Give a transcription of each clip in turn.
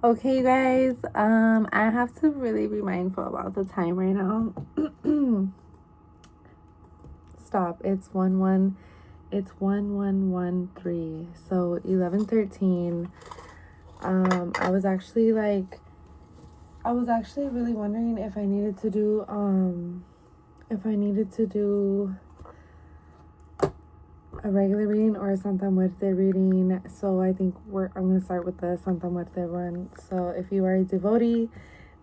Okay, you guys, I have to really be mindful about the time right now. Stop. It's 1113. So 11:13. I was actually really wondering if I needed to do a regular reading or a Santa Muerte reading. So I think I'm gonna start with the Santa Muerte one. So if you are a devotee,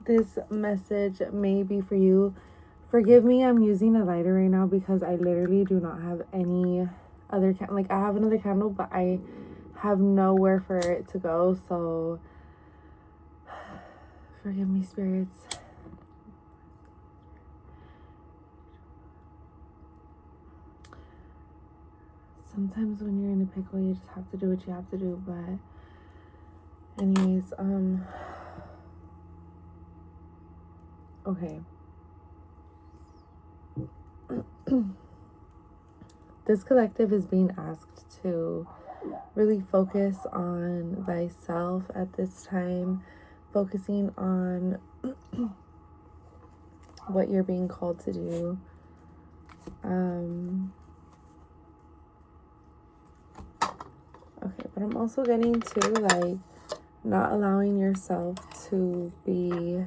this message may be for you. Forgive me, I'm using a lighter right now because I literally do not have any other I have another candle, but I have nowhere for it to go. So forgive me, spirits. Sometimes when you're in a pickle, you just have to do what you have to do. But anyways, okay. This collective is being asked to really focus on thyself at this time, focusing on what you're being called to do. Okay, but I'm also getting to not allowing yourself to be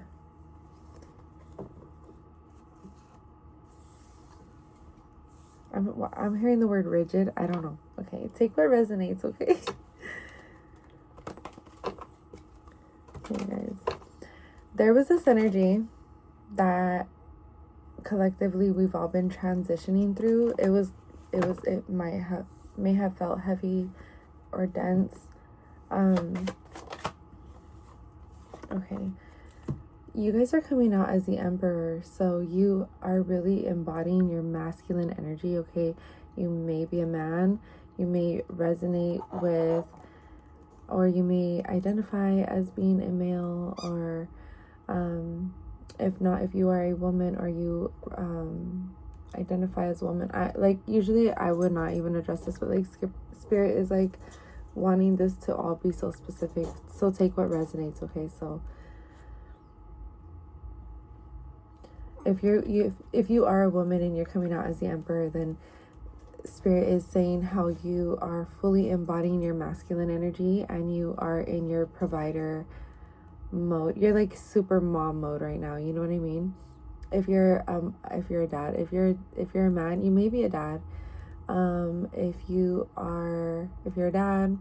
I'm hearing the word rigid. I don't know. Okay, take what resonates, okay? Okay, guys. There was this energy that collectively we've all been transitioning through. It may have felt heavy or dense. Okay. You guys are coming out as the Emperor, so you are really embodying your masculine energy, okay? You may be a man, you may resonate with, or you may identify as being a male, or if not, if you are a woman or you identify as a woman. Usually I would not even address this, but Spirit is wanting this to all be so specific, so take what resonates, okay? So if you are a woman and you're coming out as the Emperor, then Spirit is saying how you are fully embodying your masculine energy and you are in your provider mode. You're super mom mode right now, you know what I mean? If you're a dad, if you're a man, you may be a dad. If you're a dad,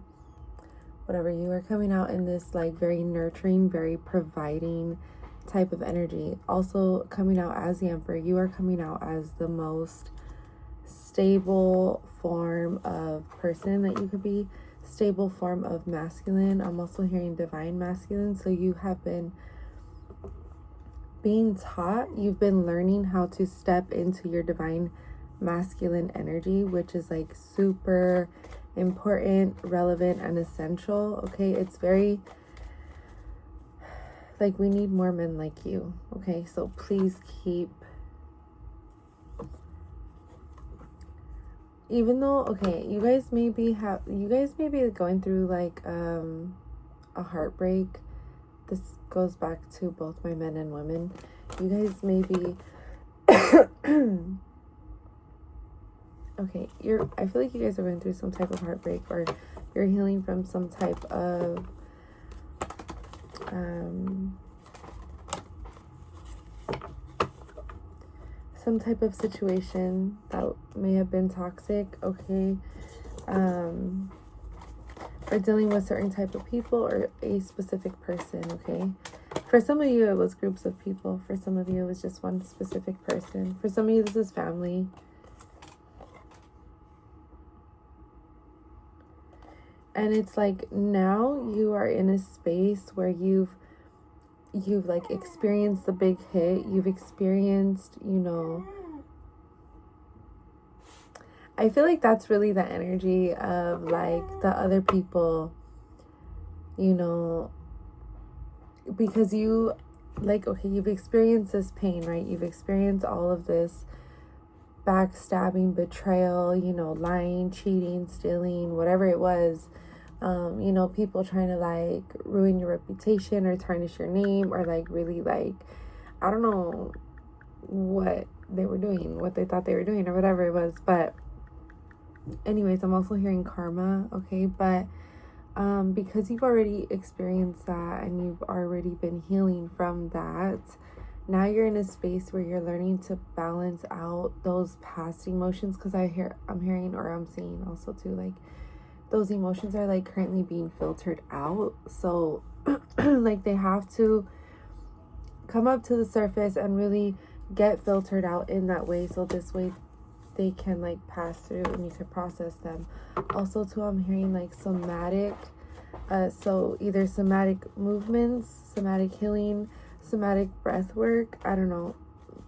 whatever, you are coming out in this very nurturing, very providing type of energy. Also coming out as the Emperor, you are coming out as the most stable form of person that you could be, stable form of masculine. I'm also hearing divine masculine. So you have been being taught, you've been learning how to step into your divine masculine energy, which is super important, relevant, and essential. Okay, it's very we need more men like you. Okay, so please keep, even though, okay, you guys may be going through a heartbreak. This goes back to both my men and women. You guys may be okay, I feel like you guys are going through some type of heartbreak, or you're healing from some type of situation that may have been toxic, okay? Or dealing with certain type of people or a specific person, okay? For some of you, it was groups of people. For some of you, it was just one specific person. For some of you, this is family. And it's now you are in a space where you've experienced the big hit. You've experienced, I feel like that's really the energy of the other people, because you okay, you've experienced this pain, right? You've experienced all of this backstabbing, betrayal, lying, cheating, stealing, whatever it was. You know, people trying to like ruin your reputation or tarnish your name, or like really like, I don't know what they were doing, what they thought they were doing, or whatever it was. But anyways, I'm also hearing karma, okay? But because you've already experienced that and you've already been healing from that, now you're in a space where you're learning to balance out those past emotions. Because I'm hearing, or I'm seeing also too, like those emotions are like currently being filtered out. So like they have to come up to the surface and really get filtered out in that way, so this way they can like pass through and you can process them. Also too, I'm hearing like somatic, so either somatic movements, somatic healing, somatic breath work. I don't know,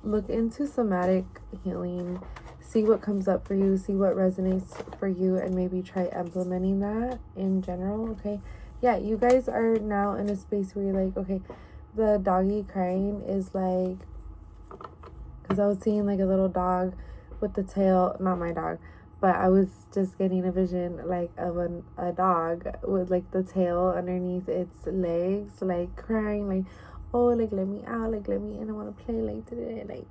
look into somatic healing, see what comes up for you, see what resonates for you, and maybe try implementing that in general. Okay, yeah, you guys are now in a space where you're like, okay, the doggy crying is like, because I was seeing like a little dog with the tail, not my dog, but I was just getting a vision like of a dog with like the tail underneath its legs, like crying, like, oh, like let me out, like let me in, I want to play, like today, like.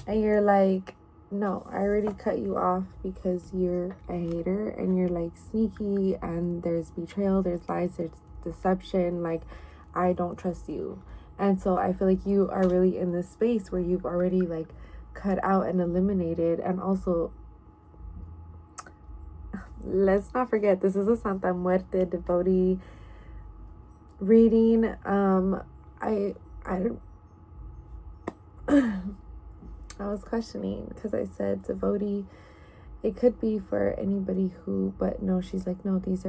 And you're like, no, I already cut you off because you're a hater and you're like sneaky, and there's betrayal, there's lies, there's deception, like I don't trust you. And so I feel like you are really in this space where you've already like cut out and eliminated. And also, let's not forget, this is a Santa Muerte devotee reading. I I was questioning because I said devotee, it could be for anybody who, but no, she's like, no, this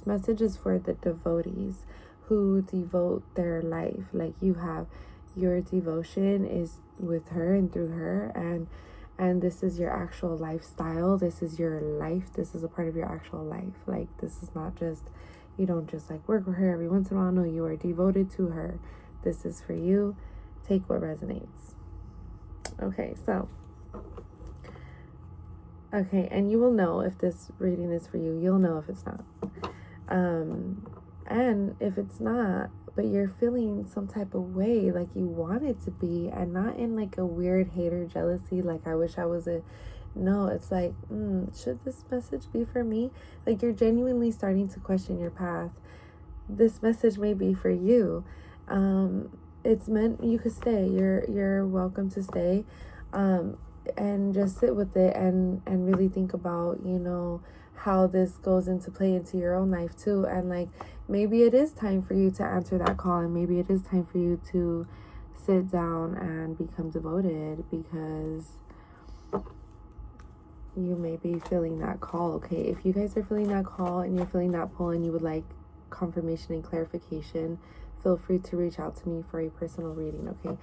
message is for the devotees who devote their life. Like you have, your devotion is with her and through her, and this is your actual lifestyle. This is your life. This is a part of your actual life. Like this is not just, you don't just like work with her every once in a while. No, you are devoted to her. This is for you. Take what resonates. Okay, so okay, and you will know if this reading is for you. You'll know if it's not. And if it's not, but you're feeling some type of way, like you want it to be, and not in like a weird hater jealousy, like I wish I was a, no, it's like, should this message be for me? Like you're genuinely starting to question your path. This message may be for you. It's meant, you could stay. You're welcome to stay. And just sit with it and really think about, you know, how this goes into play into your own life too. And like maybe it is time for you to answer that call, and maybe it is time for you to sit down and become devoted, because you may be feeling that call. Okay, if you guys are feeling that call and you're feeling that pull and you would like confirmation and clarification, feel free to reach out to me for a personal reading. Okay,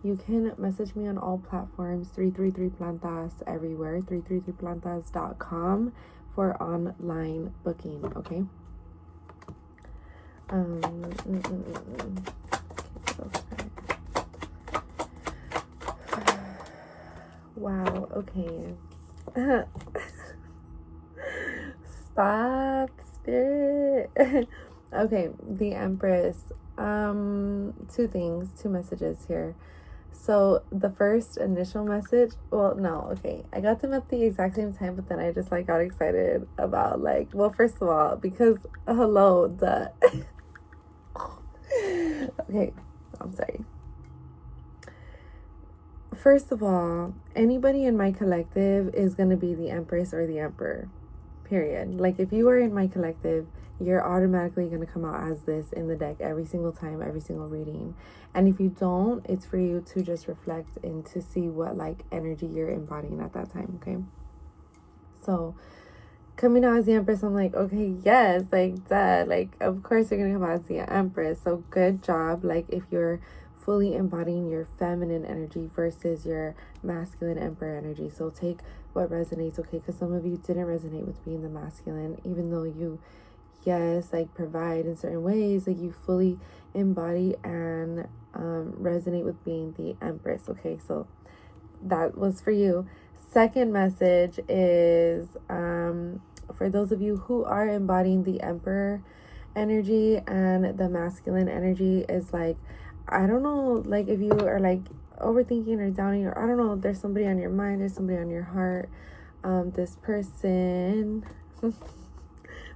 you can message me on all platforms, 333 plantas everywhere, 333plantas.com for online booking. Okay. Wow. Okay. Stop, spirit. Okay, the Empress. Two messages here. So the first initial message, well, no, okay, I got them at the exact same time, but then I just like got excited about like, well, first of all, because hello, the okay, I'm sorry. First of all, anybody in my collective is going to be the Empress or the Emperor, period. Like if you are in my collective, you're automatically going to come out as this in the deck every single time, every single reading. And if you don't, it's for you to just reflect and to see what like energy you're embodying at that time. Okay, so coming out as the Empress, I'm like, okay, yes, like that, like of course you're gonna come out as the Empress, so good job. Like if you're fully embodying your feminine energy versus your masculine Emperor energy, so take what resonates. Okay, because some of you didn't resonate with being the masculine, even though you, yes, like provide in certain ways, like you fully embody and resonate with being the Empress. Okay, so that was for you. Second message is for those of you who are embodying the Emperor energy and the masculine energy, is like, I don't know, like if you are like overthinking or doubting, or I don't know, there's somebody on your mind, there's somebody on your heart. This person,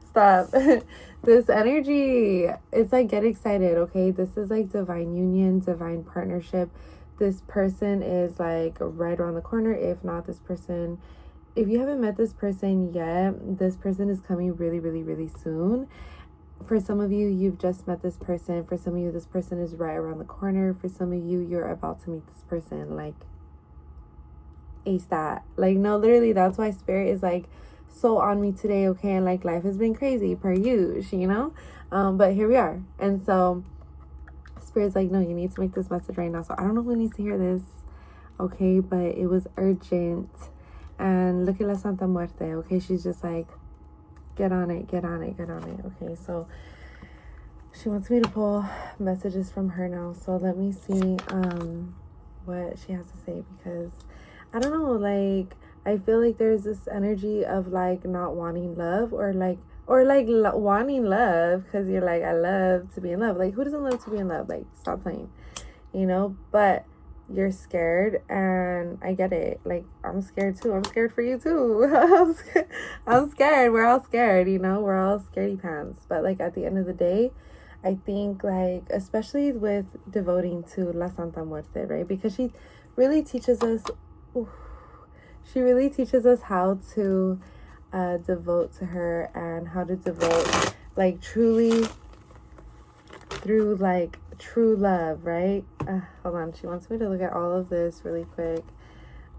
stop. This energy, it's like, get excited, okay? This is like divine union, divine partnership. This person is like right around the corner. If not, this person, if you haven't met this person yet, this person is coming really, really, really soon. For some of you, you've just met this person. For some of you, this person is right around the corner. For some of you, you're about to meet this person like ASAP. Like, no, literally, that's why Spirit is like so on me today, okay? And like, life has been crazy per usual, you know? But here we are. And so Spirit's like, no, you need to make this message right now. So I don't know who needs to hear this, okay? But it was urgent. And look at La Santa Muerte, okay? She's just like, get on it, get on it, get on it. Okay, so she wants me to pull messages from her now. So let me see what she has to say, because I don't know, like, I feel like there's this energy of like not wanting love, or wanting love because you're like, I love to be in love. Like, who doesn't love to be in love? Like, stop playing, you know? But you're scared, and I get it. Like, I'm scared too. I'm scared for you too. I'm scared. We're all scared, you know? We're all scaredy pants. But like, at the end of the day, I think, like, especially with devoting to La Santa Muerte, right? Because she really teaches us, how to devote to her, and how to devote, like, truly through, like, true love, right? Hold on. She wants me to look at all of this really quick.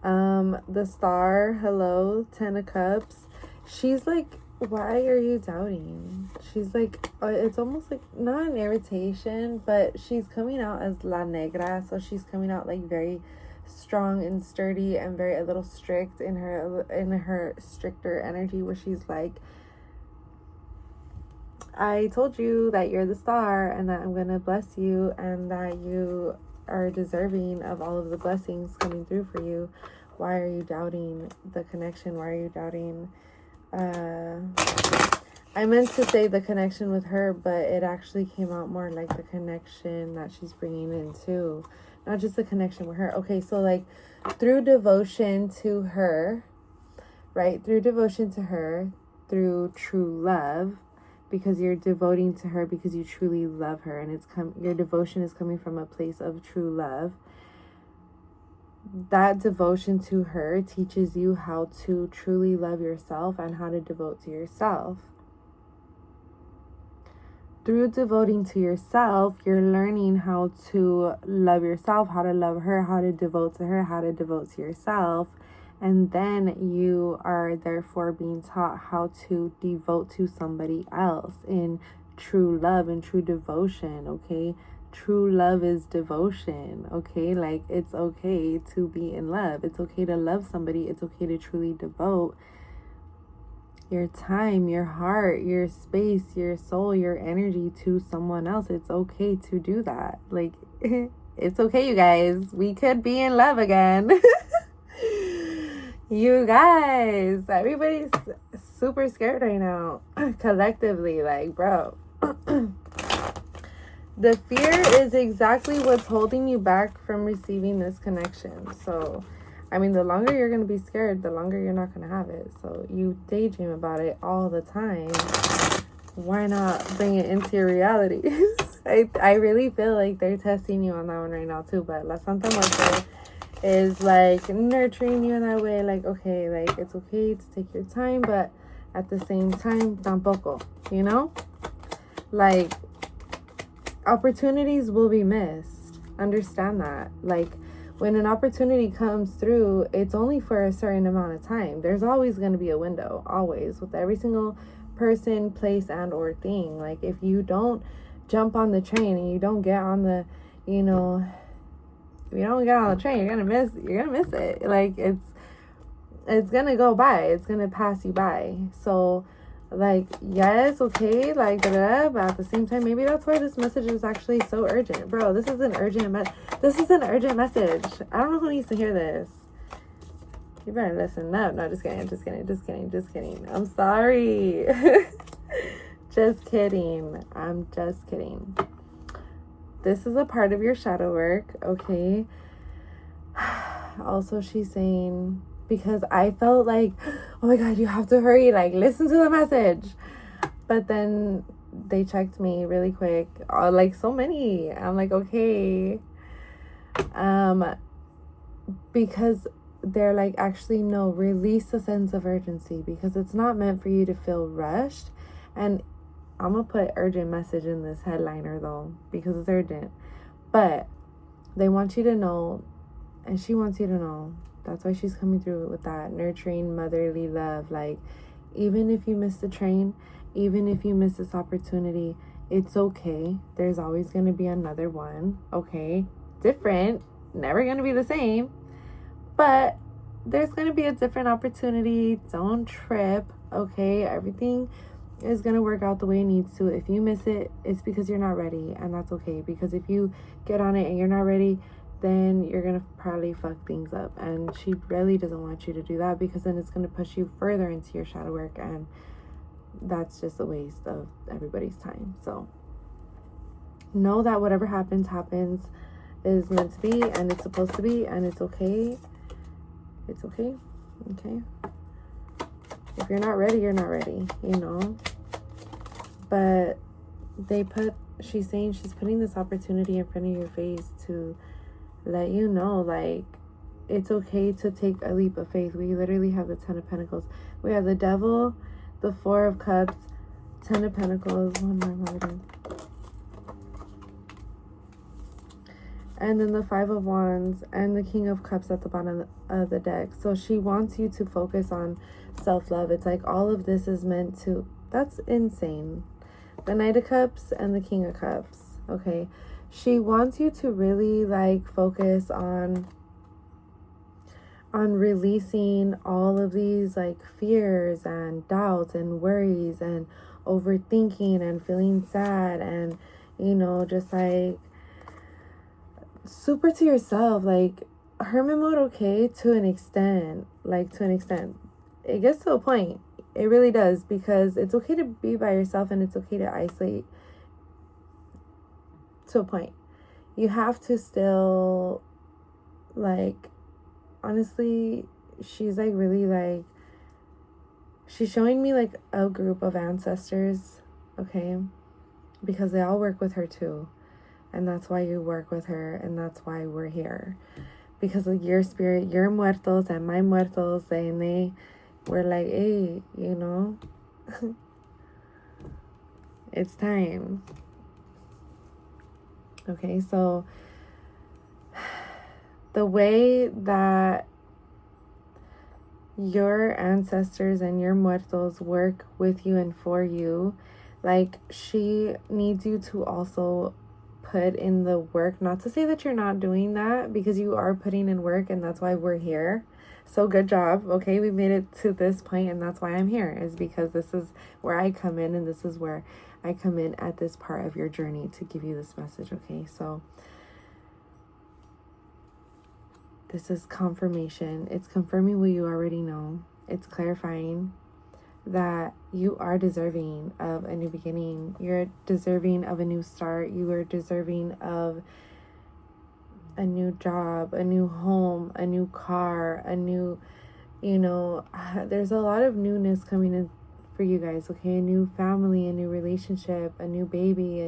The star, hello, 10 of Cups. She's like, why are you doubting? She's like, it's almost like not an irritation, but she's coming out as La Negra, so she's coming out like very strong and sturdy, and very a little strict in her stricter energy, where she's like, I told you that you're the star, and that I'm going to bless you, and that you are deserving of all of the blessings coming through for you. Why are you doubting the connection? Why are you doubting? I meant to say the connection with her, but it actually came out more like the connection that she's bringing in too. Not just the connection with her. Okay, so like through devotion to her, right? Through devotion to her, through true love, because you're devoting to her because you truly love her, and your devotion is coming from a place of true love. That devotion to her teaches you how to truly love yourself and how to devote to yourself. Through devoting to yourself, you're learning how to love yourself, how to love her, how to devote to her, how to devote to yourself. And then you are therefore being taught how to devote to somebody else in true love and true devotion, okay? True love is devotion, okay? Like, it's okay to be in love. It's okay to love somebody. It's okay to truly devote your time, your heart, your space, your soul, your energy to someone else. It's okay to do that. Like, it's okay, you guys. We could be in love again. You guys, everybody's super scared right now, collectively, like, bro. The fear is exactly what's holding you back from receiving this connection. So, I mean, the longer you're going to be scared, the longer you're not going to have it. So, you daydream about it all the time. Why not bring it into your reality? I really feel like they're testing you on that one right now, too. But La Santa Muerte is like nurturing you in that way, like, okay, like, it's okay to take your time, but at the same time, tampoco, you know? Like, opportunities will be missed. Understand that. Like, when an opportunity comes through, it's only for a certain amount of time. There's always going to be a window, always, with every single person, place, and or thing. Like, if you don't jump on the train and you don't get on the, you know, if you don't get on the train, you're gonna miss it. Like, it's gonna go by. It's gonna pass you by. So, like, yes, okay, like, but at the same time, maybe that's why this message is actually so urgent, bro. This is an urgent message. I don't know who needs to hear this. You better listen up. No, just kidding. I'm sorry. Just kidding. I'm just kidding. This is a part of your shadow work, okay? Also, she's saying, because I felt like, oh my God, you have to hurry, like, listen to the message. But then they checked me really quick, like so many. I'm like, okay. Because they're like, actually, no, release a sense of urgency, because it's not meant for you to feel rushed. And I'm going to put urgent message in this headliner, though, because it's urgent. But they want you to know, and she wants you to know. That's why she's coming through with that nurturing, motherly love. Like, even if you miss the train, even if you miss this opportunity, it's okay. There's always going to be another one, okay? Different, never going to be the same. But there's going to be a different opportunity. Don't trip, okay? Everything is going to work out the way it needs to. If you miss it, it's because you're not ready, and that's okay. Because if you get on it and you're not ready, then you're going to probably fuck things up. And she really doesn't want you to do that, because then it's going to push you further into your shadow work, and that's just a waste of everybody's time. So know that whatever happens is meant to be, and it's supposed to be, and it's okay. It's okay. Okay. If you're not ready, you're not ready, you know. But she's saying she's putting this opportunity in front of your face to let you know, like, it's okay to take a leap of faith. We literally have the 10 of Pentacles. We have the Devil, the 4 of Cups, 10 of Pentacles, one more lighter, and then the 5 of Wands and the King of Cups at the bottom of the deck. So she wants you to focus on self-love. It's like all of this is meant to, that's insane. The Knight of Cups and the King of Cups, okay? She wants you to really, like, focus on releasing all of these, like, fears and doubts and worries and overthinking and feeling sad and, you know, just, like, super to yourself. Like, hermit mode, okay, to an extent. It gets to a point. It really does, because it's okay to be by yourself and it's okay to isolate to a point. You have to still, like, honestly, she's, like, really, like, she's showing me, like, a group of ancestors, okay, because they all work with her too. And that's why you work with her, and that's why we're here. Because of your spirit, your muertos and my muertos, and they were like, hey, you know, it's time. Okay, so the way that your ancestors and your muertos work with you and for you, like, she needs you to also put in the work. Not to say that you're not doing that, because you are putting in work, and that's why we're here. So good job. Okay, we made it to this point, and that's why I'm here, is because this is where I come in, and this is where I come in at this part of your journey to give you this message. Okay, so this is confirmation. It's confirming what you already know. It's clarifying that you are deserving of a new beginning. You're deserving of a new start. You are deserving of a new job, a new home, a new car, a new, you know, there's a lot of newness coming in for you guys, okay? A new family, a new relationship, a new baby,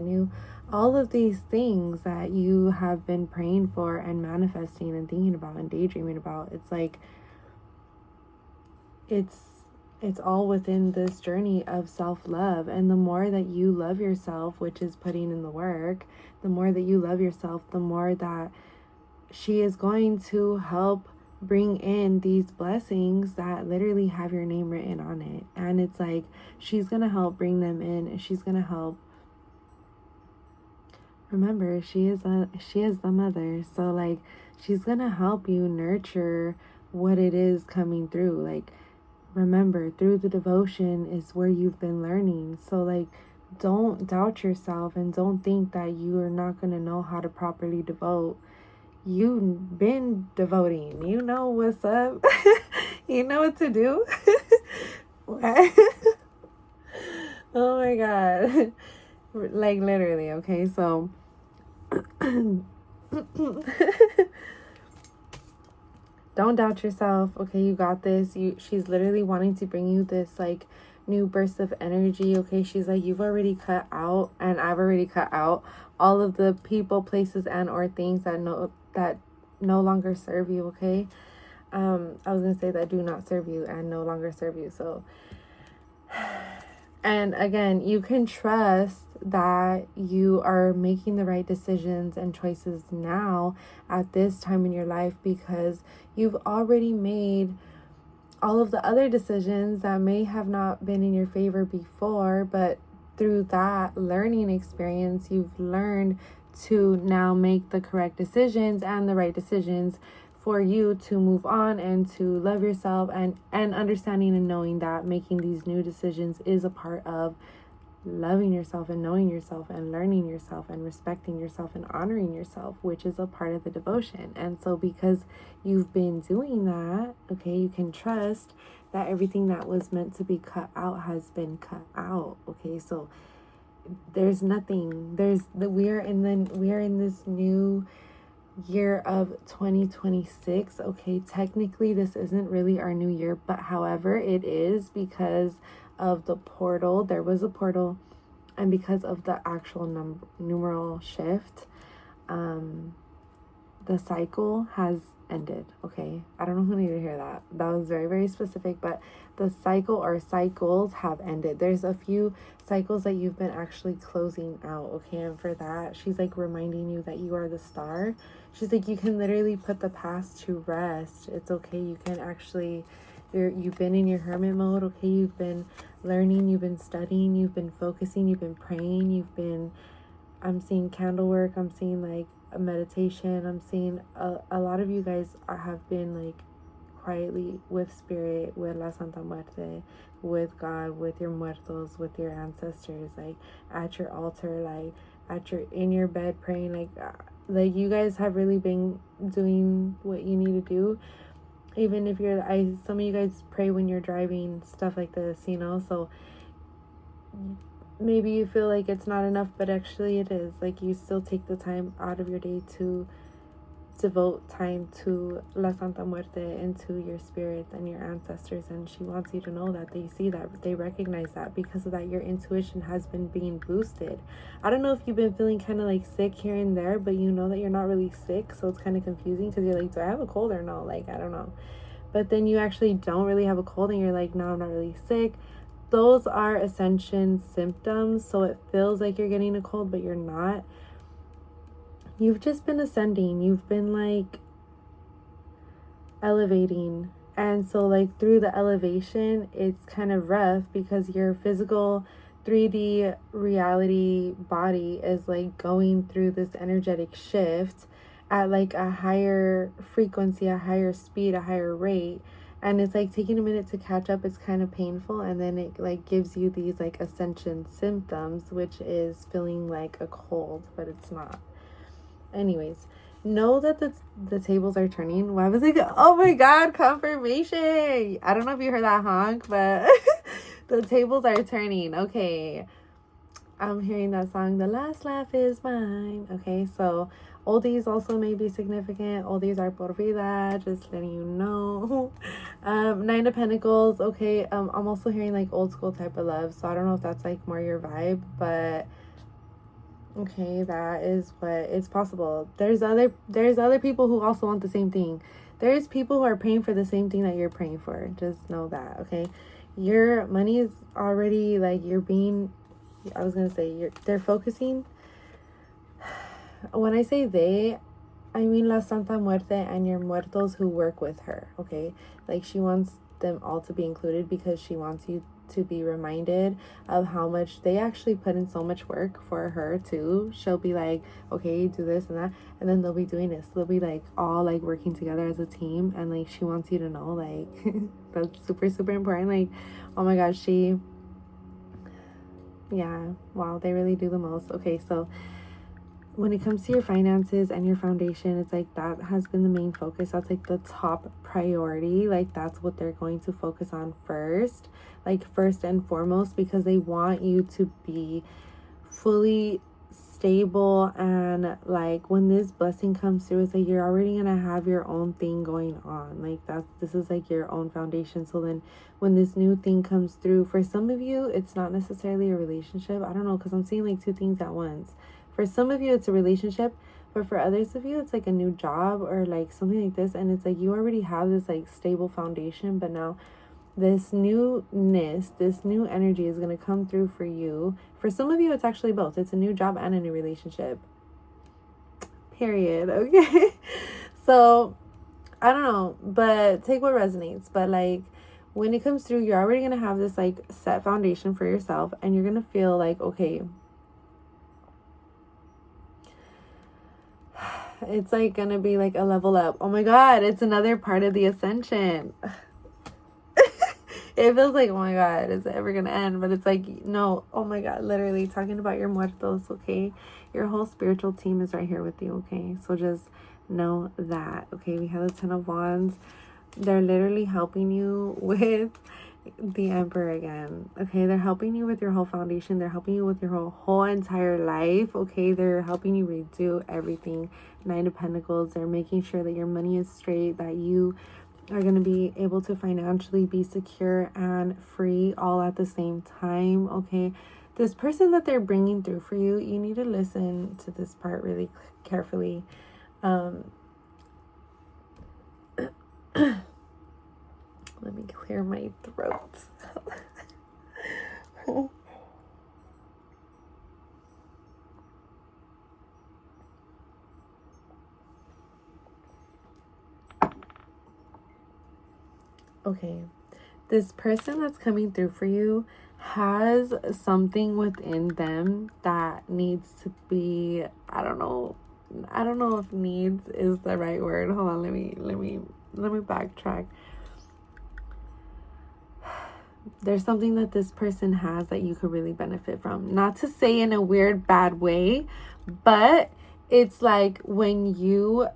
all of these things that you have been praying for and manifesting and thinking about and daydreaming about. It's like, it's all within this journey of self-love. And the more that you love yourself, which is putting in the work, the more that you love yourself, the more that she is going to help bring in these blessings that literally have your name written on it. And it's like, she's going to help bring them in, and she's going to help. Remember, she is the mother. So, like, she's going to help you nurture what it is coming through. Like, remember, through the devotion is where you've been learning. So, like, don't doubt yourself, and don't think that you are not going to know how to properly devote. You've been devoting. You know what's up. You know what to do? What? Oh my God. Like literally, okay? So don't doubt yourself, okay? You got this. She's literally wanting to bring you this like new burst of energy, okay? She's like, you've already cut out, and I've already cut out all of the people, places, and or things that no longer serve you, okay? I was gonna say that do not serve you and no longer serve you. So, and again, you can trust that you are making the right decisions and choices now at this time in your life, because you've already made all of the other decisions that may have not been in your favor before, but through that learning experience, you've learned to now make the correct decisions and the right decisions for you to move on and to love yourself, and understanding and knowing that making these new decisions is a part of loving yourself and knowing yourself and learning yourself and respecting yourself and honoring yourself, which is a part of the devotion. And so because you've been doing that, okay, you can trust that everything that was meant to be cut out has been cut out. Okay, so there's nothing, we are in this new year of 2026. Okay, technically this isn't really our new year, but however it is, because of the portal, there was a portal, and because of the actual numeral shift, the cycle has ended. Okay, I don't know who needed to hear that. That was very, very specific, but the cycle or cycles have ended. There's a few cycles that you've been actually closing out. Okay, and for that, she's like reminding you that you are the star. She's like, you can literally put the past to rest. It's okay. You can actually, you've been in your hermit mode. Okay, you've been learning, you've been studying, you've been focusing, you've been praying, I'm seeing candle work, I'm seeing like a meditation, I'm seeing a lot of you guys have been like quietly with spirit, with La Santa Muerte, with God, with your muertos, with your ancestors, like at your altar, like in your bed praying, like you guys have really been doing what you need to do. Even if some of you guys pray when you're driving, stuff like this, so maybe you feel like it's not enough, but actually it is. Like, you still take the time out of your day to devote time to La Santa Muerte and to your spirits and your ancestors, and she wants you to know that they see that, they recognize that. Because of that, your intuition has been being boosted. I don't know if you've been feeling kind of like sick here and there, but you know that you're not really sick, so it's kind of confusing because you're like, do I have a cold or no? Like, I don't know. But then you actually don't really have a cold and you're like, no, I'm not really sick. Those are ascension symptoms, so it feels like you're getting a cold, but you're not. You've just been ascending. You've been like elevating. And so like through the elevation, it's kind of rough because your physical 3D reality body is like going through this energetic shift at like a higher frequency, a higher speed, a higher rate. And it's like taking a minute to catch up. It's kind of painful. And then it like gives you these like ascension symptoms, which is feeling like a cold, but it's not. Anyways, know that the tables are turning. Why was it? Oh my God, confirmation. I don't know if you heard that honk, but the tables are turning. Okay. I'm hearing that song, The Last Laugh Is Mine. Okay, so oldies also may be significant. Oldies are por vida, just letting you know. Nine of Pentacles. Okay, I'm also hearing like old school type of love. So I don't know if that's like more your vibe, but okay, that is what it's possible. There's other people who also want the same thing. There's people who are praying for the same thing that you're praying for. Just know that, okay? Your money is already like they're focusing. When I say they, I mean La Santa Muerte and your muertos who work with her, okay? Like, she wants them all to be included because she wants you to be reminded of how much they actually put in so much work for her too. She'll be like, okay, do this and that, and then they'll be doing this. They'll be like all like working together as a team, and like she wants you to know like that's super, super important. Like, oh my gosh, yeah, wow, they really do the most. Okay, so when it comes to your finances and your foundation, it's like that has been the main focus. That's like the top priority. Like that's what they're going to focus on first, like first and foremost, because they want you to be fully stable. And like when this blessing comes through, it's like you're already gonna have your own thing going on. Like this is like your own foundation. So then when this new thing comes through, for some of you it's not necessarily a relationship. I don't know, because I'm seeing like two things at once. For some of you it's a relationship, but for others of you it's like a new job or like something like this. And it's like you already have this like stable foundation, but now this newness, this new energy is going to come through for you. For some of you, it's actually both. It's a new job and a new relationship. Period. Okay. So, I don't know, but take what resonates. But like, when it comes through, you're already going to have this like set foundation for yourself. And you're going to feel like, okay, it's like going to be like a level up. Oh my God, it's another part of the ascension. It feels like, oh my God, is it ever going to end? But it's like, no, oh my God, literally talking about your muertos, okay? Your whole spiritual team is right here with you, okay? So just know that, okay? We have the 10 of Wands. They're literally helping you with the Emperor again, okay? They're helping you with your whole foundation. They're helping you with your whole entire life, okay? They're helping you redo everything. 9 of Pentacles. They're making sure that your money is straight, that you are going to be able to financially be secure and free all at the same time, okay? This person that they're bringing through for you, you need to listen to this part really carefully. Let me clear my throat. Okay, this person that's coming through for you has something within them that needs to be, I don't know if needs is the right word. Hold on, let me backtrack. There's something that this person has that you could really benefit from. Not to say in a weird, bad way, but it's like when you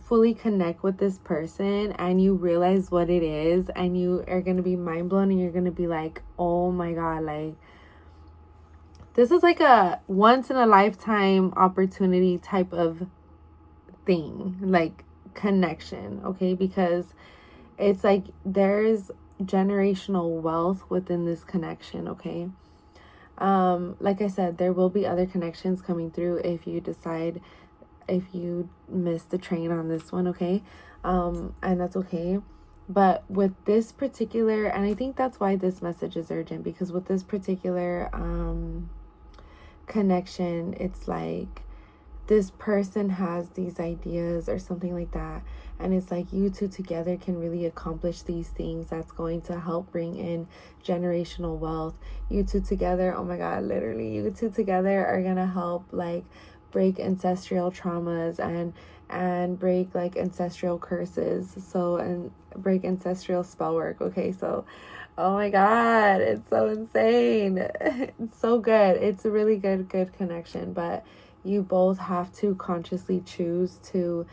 fully connect with this person and you realize what it is, and you are going to be mind blown, and you're going to be like, oh my God, like this is like a once in a lifetime opportunity type of thing, like connection, okay? Because it's like there's generational wealth within this connection, okay? Like I said, there will be other connections coming through if you miss the train on this one, okay? And that's okay. But with this particular, and I think that's why this message is urgent, because with this particular connection, it's like this person has these ideas or something like that, and it's like you two together can really accomplish these things that's going to help bring in generational wealth. You two together, oh my God, literally, you two together are gonna help like break ancestral traumas and break like ancestral curses, so, and break ancestral spell work, okay? So oh my God, it's so insane. It's so good. It's a really good connection, but you both have to consciously choose to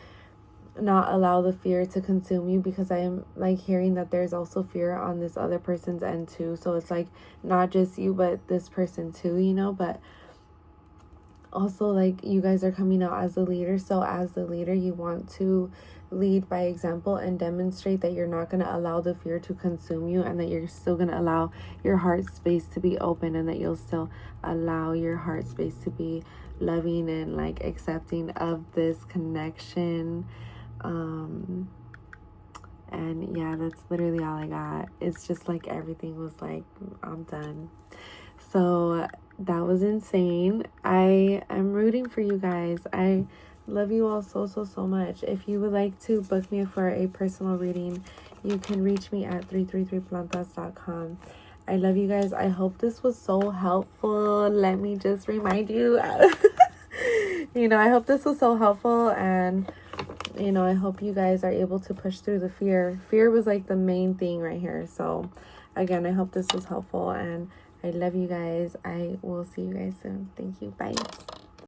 not allow the fear to consume you, because I am like hearing that there's also fear on this other person's end too. So it's like not just you, but this person too, you know? But also like you guys are coming out as a leader. So as the leader, you want to lead by example and demonstrate that you're not going to allow the fear to consume you, and that you're still going to allow your heart space to be open, and that you'll still allow your heart space to be loving and like accepting of this connection. And yeah, that's literally all I got. It's just like everything was like, I'm done. So that was insane. I am rooting for you guys. I love you all so much. If you would like to book me for a personal reading, you can reach me at 333plantas.com. I love you guys. I hope this was so helpful. Let me just remind you, I hope this was so helpful, and I hope you guys are able to push through the fear. Fear was like the main thing right here. So again, I hope this was helpful, and I love you guys. I will see you guys soon. Thank you. Bye.